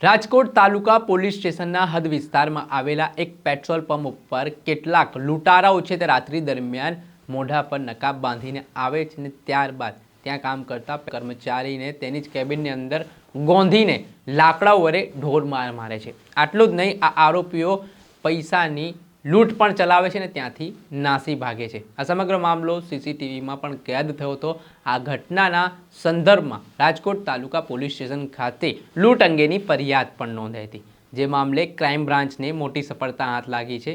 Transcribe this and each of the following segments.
રાજકોટ તાલુકા police સ્ટેશનના હદ વિસ્તારમાં આવેલા એક પેટ્રોલ પંપ ઉપર કેટલાક લૂંટારાઓ છે તે રાત્રિ દરમિયાન મોઢા પર નકાબ બાંધીને આવે છે અને ત્યારબાદ ત્યાં કામ કરતા કર્મચારીને તેની જ કેબિનની અંદર ગોંધીને લાકડાઓ વડે ઢોર મારે છે। આટલું જ નહીં, આ આરોપીઓ પૈસાની લૂંટ પણ ચલાવે છે અને ત્યાંથી નાસી ભાગે છે। આ સમગ્ર મામલો સીસીટીવીમાં પણ કેદ થયો હતો। આ ઘટનાના સંદર્ભમાં રાજકોટ તાલુકા પોલીસ સ્ટેશન ખાતે લૂંટ અંગેની ફરિયાદ પણ નોંધાઈ હતી, જે મામલે ક્રાઇમ બ્રાન્ચને મોટી સફળતા હાથ લાગી છે।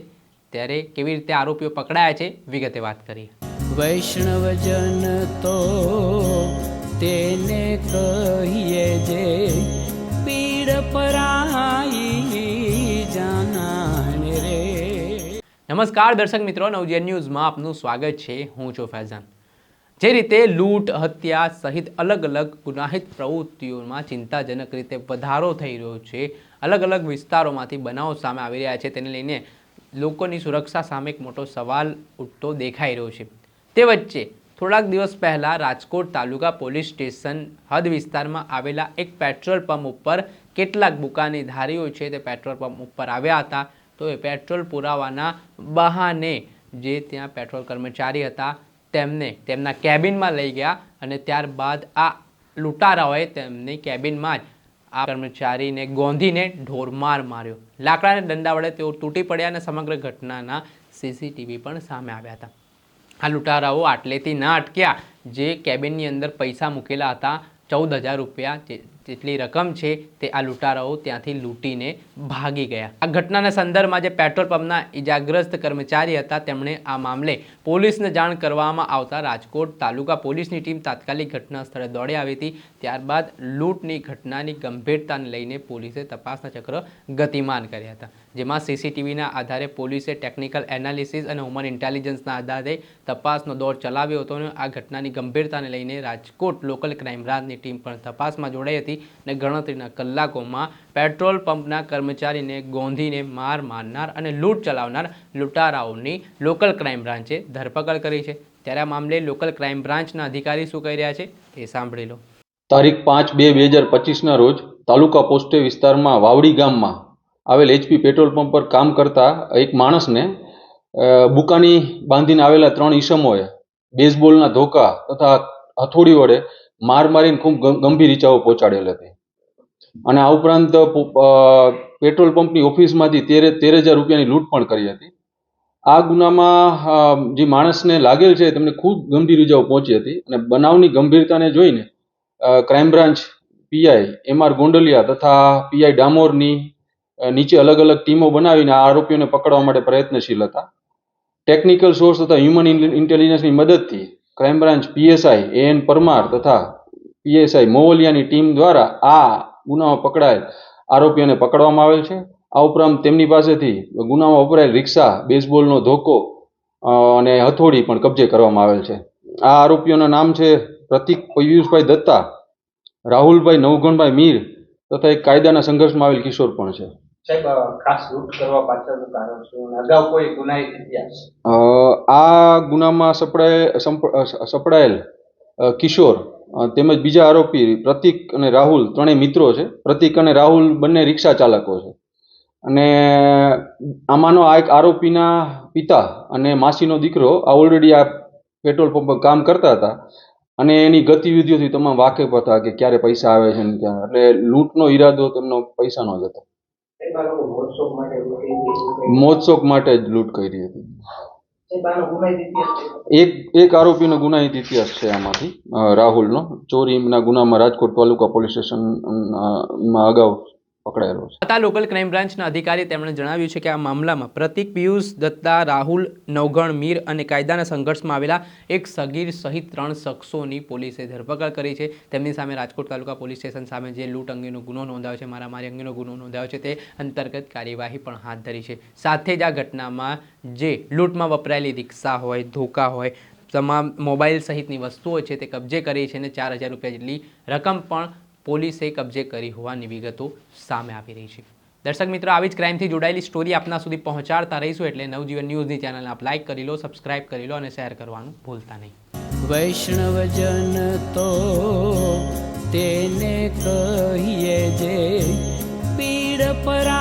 ત્યારે કેવી રીતે આરોપીઓ પકડાયા છે, વિગતે વાત કરીએ। વૈષ્ણવજન તો તેને કહીએ જે પીડ પરાઈ જાનાને રે। નમસ્કાર દર્શક મિત્રો, નવજીવન ન્યૂઝમાં આપનું સ્વાગત છે। હું છું ફૈઝાન। જે રીતે લૂંટ, હત્યા સહિત અલગ અલગ ગુનાહિત પ્રવૃત્તિઓમાં ચિંતાજનક રીતે વધારો થઈ રહ્યો છે, અલગ અલગ વિસ્તારોમાંથી બનાવો સામે આવી રહ્યા છે, તેને લઈને લોકોની સુરક્ષા સામે એક મોટો સવાલ ઉઠતો દેખાઈ રહ્યો છે। તે વચ્ચે થોડાક દિવસ પહેલાં રાજકોટ તાલુકા પોલીસ સ્ટેશન હદ વિસ્તારમાં આવેલા એક પેટ્રોલ પંપ ઉપર કેટલાક બુકાનીધારીઓ છે તે પેટ્રોલ પંપ ઉપર આવ્યા હતા। તો એ પેટ્રોલ પુરાવાના બહાને જે ત્યાં પેટ્રોલ કર્મચારી હતા તેમને તેમના કેબિનમાં લઈ ગયા અને ત્યારબાદ આ લૂંટારાઓએ તેમની કેબિનમાં જ આ કર્મચારીને ગોંધીને ઢોરમાર માર્યો। લાકડાના દંડા વડે તેઓ તૂટી પડ્યા અને સમગ્ર ઘટનાના સીસીટીવી પણ સામે આવ્યા હતા। આ લૂંટારાઓ આટલેથી ના અટક્યા, જે કેબિનની અંદર પૈસા મૂકેલા હતા 14,000 રૂપિયા જેટલી રકમ છે તે આ લૂંટારાઓ ત્યાંથી લૂંટીને ભાગી ગયા। આ ઘટનાના સંદર્ભમાં જે પેટ્રોલ પંપના ઇજાગ્રસ્ત કર્મચારી હતા તેમણે આ મામલે પોલીસને જાણ કરવામાં આવતા રાજકોટ તાલુકા પોલીસની ટીમ તાત્કાલિક ઘટના સ્થળે દોડી આવી હતી। ત્યારબાદ લૂંટની ઘટનાની ગંભીરતાને લઈને પોલીસે તપાસના ચક્ર ગતિમાન કર્યા હતા, જેમાં સીસીટીવીના આધારે પોલીસે ટેકનિકલ એનાલિસિસ અને હ્યુમન ઇન્ટેલિજન્સના આધારે તપાસનો દોર ચલાવ્યો હતો અને આ ઘટનાની ગંભીરતાને લઈને રાજકોટ લોકલ ક્રાઇમ બ્રાન્ચની ટીમ પણ તપાસમાં જોડાઈ હતી અને ગણતરીના કલાકોમાં પેટ્રોલ પંપના કર્મચારીને ગોંધીને માર મારનાર અને લૂંટ ચલાવનાર લૂંટારાઓની લોકલ ક્રાઇમ બ્રાન્ચે ધરપકડ કરી છે। ત્યારે આ મામલે લોકલ ક્રાઇમ બ્રાન્ચના અધિકારી શું કહી રહ્યા છે એ સાંભળી લો। તારીખ 5/2/2025ના રોજ તાલુકા પોસ્ટે વિસ્તારમાં વાવડી ગામમાં આવેલ એચપી પેટ્રોલ પંપ પર કામ કરતા એક માણસને બુકાની બાંધીને આવેલા 3 ઈસમોએ બેઝબોલના ધોકા તથા હથોડી વડે માર મારીને ખૂબ ગંભીર ઈજાઓ પહોંચાડેલ હતી અને આ ઉપરાંત પેટ્રોલ પંપની ઓફિસમાંથી 13,000 રૂપિયાની લૂંટ પણ કરી હતી। આ ગુનામાં જે માણસને લાગેલ છે તેમને ખૂબ ગંભીર ઈજાઓ પહોંચી હતી અને બનાવની ગંભીરતાને જોઈને crime branch PI MR Gondaliya તથા પીઆઈ ડામોરની નીચે અલગ અલગ ટીમો બનાવીને આ આરોપીઓને પકડવા માટે પ્રયત્નશીલ હતા। ટેકનિકલ સોર્સ તથા હ્યુમન ઇન્ટેલિજન્સની મદદથી crime branch PSI AN Parmar તથા PSI મોવલિયાની ટીમ દ્વારા આ ગુનામાં પકડાયેલ આરોપીઓને પકડવામાં આવેલ છે। આ ઉપરાંત તેમની પાસેથી ગુનામાં વપરાયેલ રિક્ષા, બેઝબોલનો ધોકો અને હથોડી પણ કબજે કરવામાં આવેલ છે। આ આરોપીઓના નામ છે પ્રતિક પિયુષભાઈ દત્તા, રાહુલભાઈ નવઘણભાઈ મીર તથા એક કાયદાના સંઘર્ષમાં આવેલ કિશોર પણ છે। સાહેબ, ખાસ લૂંટ કરવા પાછળનું કારણ શું? અગાઉ કોઈ ગુનાહિત ઇતિહાસ? આ ગુનામાં સપડાયેલ કિશોર તેમજ બીજા આરોપી પ્રતિક અને રાહુલ ત્રણેય મિત્રો છે। પ્રતિક અને રાહુલ બંને રિક્ષા ચાલકો છે અને આમાંનો આ એક આરોપીના પિતા અને માસીનો દીકરો આ ઓલરેડી આ પેટ્રોલ પંપ પર કામ કરતા હતા અને એની ગતિવિધિઓથી તમામ વાકેફ હતા કે ક્યારે પૈસા આવે છે ને ક્યાં, એટલે લૂંટનો ઈરાદો તેમનો પૈસાનો જ હતો। મોજશોખ માટે જ લૂંટ કરી હતી। એક આરોપીનો ગુનાહિત ઇતિહાસ છે આમાંથી, રાહુલનો ચોરીના ગુનામાં રાજકોટ તાલુકા પોલીસ સ્ટેશનમાં અગાઉ પકડાયેલો છે। લોકલ ક્રાઇમ બ્રાન્ચના અધિકારી તેમણે જણાવ્યું છે કે આ મામલામાં પ્રતિક પિયુષ દત્તા, રાહુલ નવઘણ મીર અને કાયદાના સંઘર્ષમાં આવેલા એક સગીર સહિત 3 શખ્સોની પોલીસે ધરપકડ કરી છે। તેમની સામે રાજકોટ તાલુકા પોલીસ સ્ટેશન સામે જે લૂંટ અંગેનો ગુનો નોંધાયો છે, મારામારી અંગેનો ગુનો નોંધાયો છે, તે અંતર્ગત કાર્યવાહી પણ હાથ ધરી છે। સાથે જ આ ઘટનામાં જે લૂંટમાં વપરાયેલી રિક્ષા હોય, ધોકા હોય, તમામ મોબાઈલ સહિતની વસ્તુઓ છે તે કબજે કરી છે અને 4,000 રૂપિયા જેટલી રકમ પણ પોલીસે કબજે કરી હોવાની વિગતો સામે આવી રહી છે। દર્શક મિત્રો, આવી જ ક્રાઇમથી જોડાયેલી સ્ટોરી આપના સુધી પહોંચાડતા રહીશું, એટલે નવજીવન ન્યૂઝની ચેનલને આપ લાઇક કરી લો, સબસ્ક્રાઇબ કરી લો અને શેર કરવાનું ભૂલતા નહીં। વૈષ્ણવજન તો તેને કહીએ જે પીડ પરાઈ